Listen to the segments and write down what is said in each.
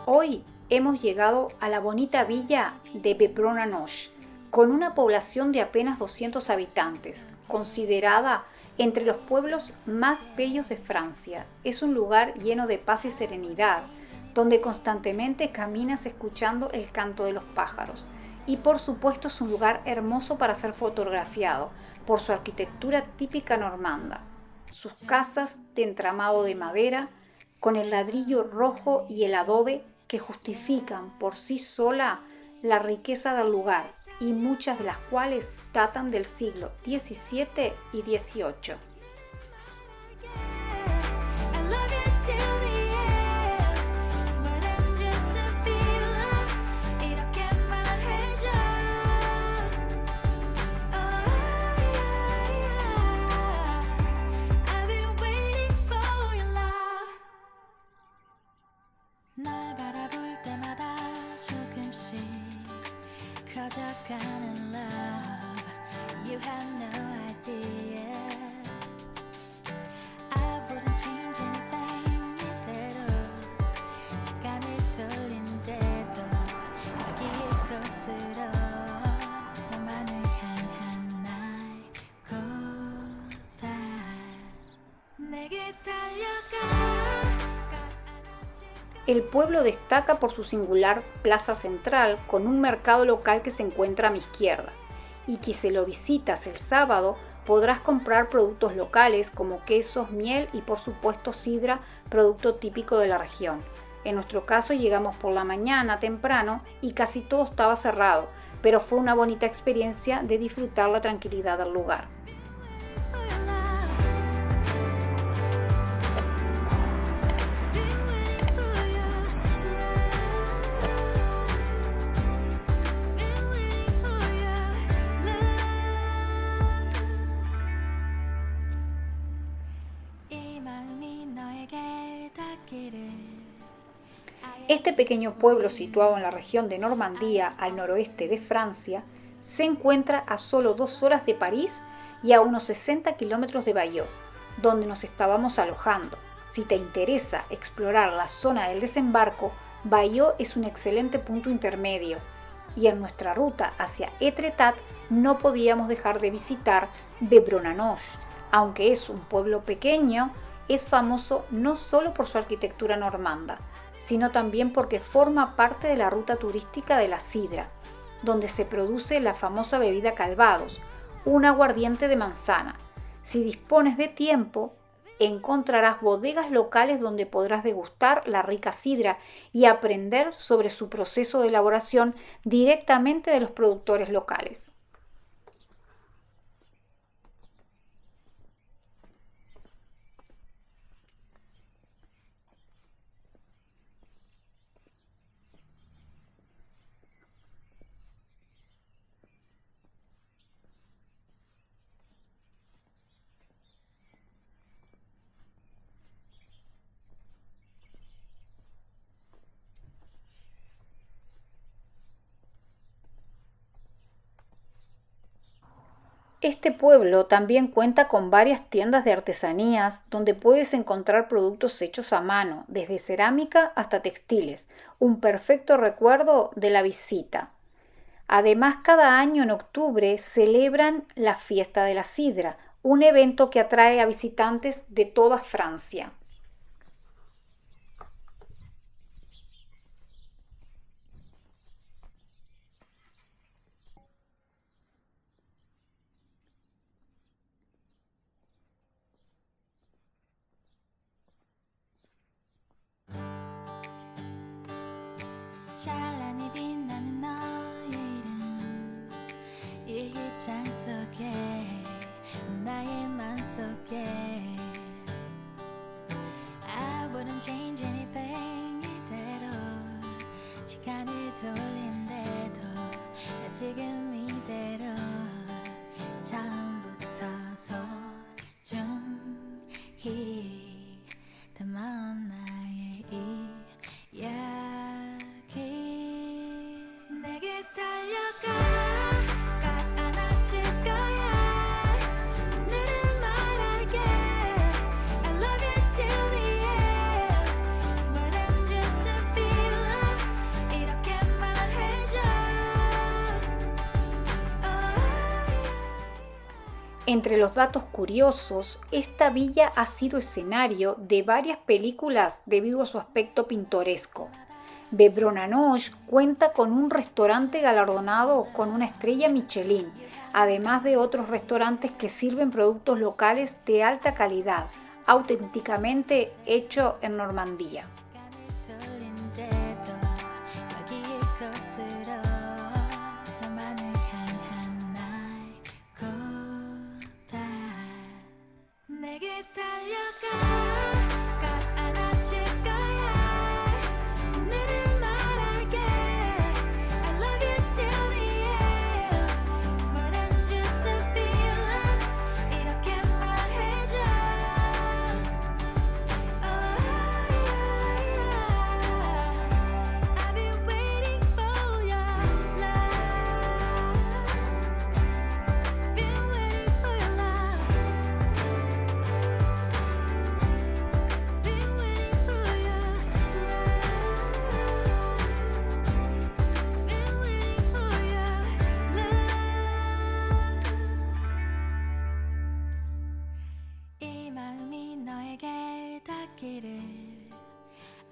Hoy hemos llegado a la bonita villa de Bebrona-Noche, con una población de apenas 200 habitantes, considerada entre los pueblos más bellos de Francia. Es un lugar lleno de paz y serenidad, donde constantemente caminas escuchando el canto de los pájaros. Y por supuesto es un lugar hermoso para ser fotografiado, por su arquitectura típica normanda. Sus casas de entramado de madera, con el ladrillo rojo y el adobe que justifican por sí sola la riqueza del lugar, y muchas de las cuales datan del siglo XVII y XVIII. 커져가는 love, you have no idea. I wouldn't change anything 이대로 시간을 돌린대도 여기의 곳으로 너만을 향한 나의 고백 내게 달려가. El pueblo destaca por su singular plaza central, con un mercado local que se encuentra a mi izquierda, y que si lo visitas el sábado podrás comprar productos locales como quesos, miel y por supuesto sidra, producto típico de la región. En nuestro caso llegamos por la mañana temprano y casi todo estaba cerrado, pero fue una bonita experiencia de disfrutar la tranquilidad del lugar. Este pequeño pueblo situado en la región de Normandía, al noroeste de Francia, se encuentra a solo 2 horas de París y a unos 60 kilómetros de Bayeux, donde nos estábamos alojando. Si te interesa explorar la zona del desembarco, Bayeux es un excelente punto intermedio, y en nuestra ruta hacia Étretat no podíamos dejar de visitar Bebrona-Noche. Aunque es un pueblo pequeño, es famoso no solo por su arquitectura normanda, sino también porque forma parte de la ruta turística de la sidra, donde se produce la famosa bebida Calvados, un aguardiente de manzana. Si dispones de tiempo, encontrarás bodegas locales donde podrás degustar la rica sidra y aprender sobre su proceso de elaboración directamente de los productores locales. Este pueblo también cuenta con varias tiendas de artesanías donde puedes encontrar productos hechos a mano, desde cerámica hasta textiles, un perfecto recuerdo de la visita. Además, cada año en octubre celebran la Fiesta de la Sidra, un evento que atrae a visitantes de toda Francia. 찬란히 빛나는 너의 이름 일기장 속에 나의 맘속에 I wouldn't change anything 이대로 시간을 돌린대도 나 지금 이대로 처음부터 소중히 담아온 나의 이야기 내게 달려가 꽉 안아줄 거야 오늘은 말할게 I love you till the end It's more than just a feeling Entre los datos curiosos, esta villa ha sido escenario de varias películas debido a su aspecto pintoresco. Bebrona-Noche cuenta con un restaurante galardonado con una estrella Michelin, además de otros restaurantes que sirven productos locales de alta calidad, auténticamente hecho en Normandía.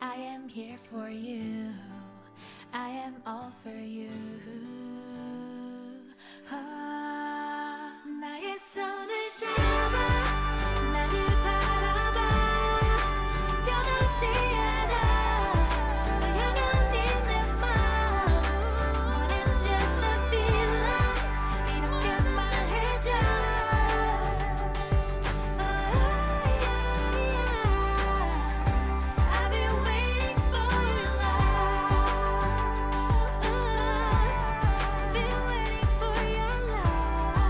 I am here for you. I am all for you. 나의 손을 잡아 나를 바라봐 변하지 않아 널 향한 네 맘 It's more than just a feeling 이렇게 말해줘 I've been waiting for your love Been waiting for your love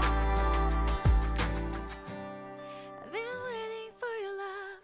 I've been waiting for your love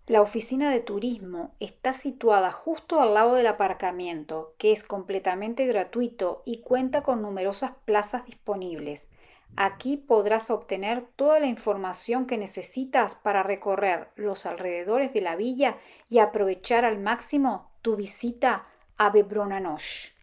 La oficina de turismo está situada justo al lado del aparcamiento, que es completamente gratuito y cuenta con numerosas plazas disponibles. Aquí podrás obtener toda la información que necesitas para recorrer los alrededores de la villa y aprovechar al máximo tu visita a Bebrona-Noche.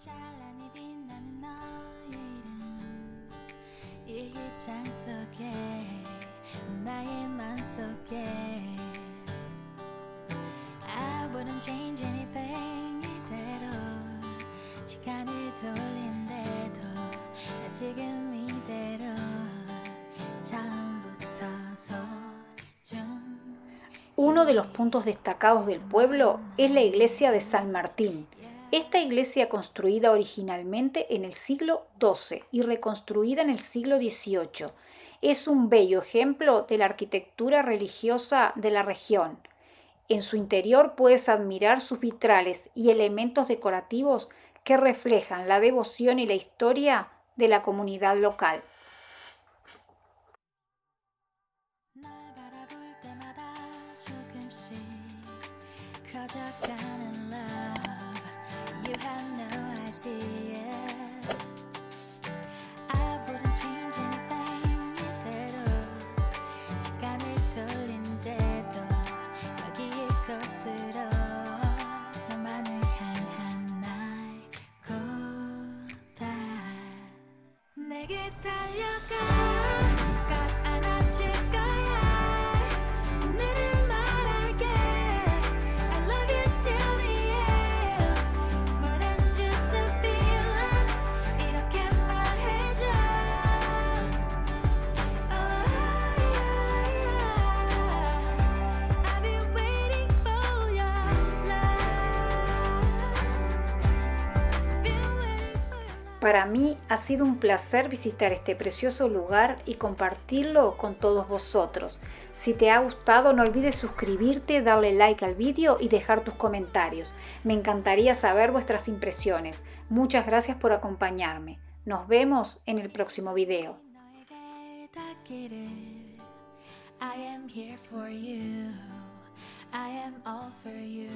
찬란히 빛나는 너의 이름 일기장 속에 나의 맘속에 I wouldn't change anything 이대로 시간을 돌린대도 나 지금 이대로 처음부터 소중 Uno de los puntos destacados del pueblo es la iglesia de San Martín. Esta iglesia, construida originalmente en el siglo XII y reconstruida en el siglo XVIII, es un bello ejemplo de la arquitectura religiosa de la región. En su interior puedes admirar sus vitrales y elementos decorativos que reflejan la devoción y la historia de la comunidad local. 날 바라볼 때마다 조금씩 커져가는 love. You have no idea. I wouldn't change anything 이대로 시간을 돌린대도 여기에 곳으로 너만을 향한 나의 고백. 내게 달려가 꼭 안아줄 거야. 오늘은 말할게 I love you till the end. It's more than just a feeling. 이렇게 말해줘. Oh yeah. I've been waiting for your love. Been waiting for your love. Para mí ha sido un placer visitar este precioso lugar y compartirlo con todos vosotros. Si te ha gustado, no olvides suscribirte, darle like al vídeo y dejar tus comentarios. Me encantaría saber vuestras impresiones. Muchas gracias por acompañarme. Nos vemos en el próximo video. 너에게 닿기를. I am here for you. I am all for you.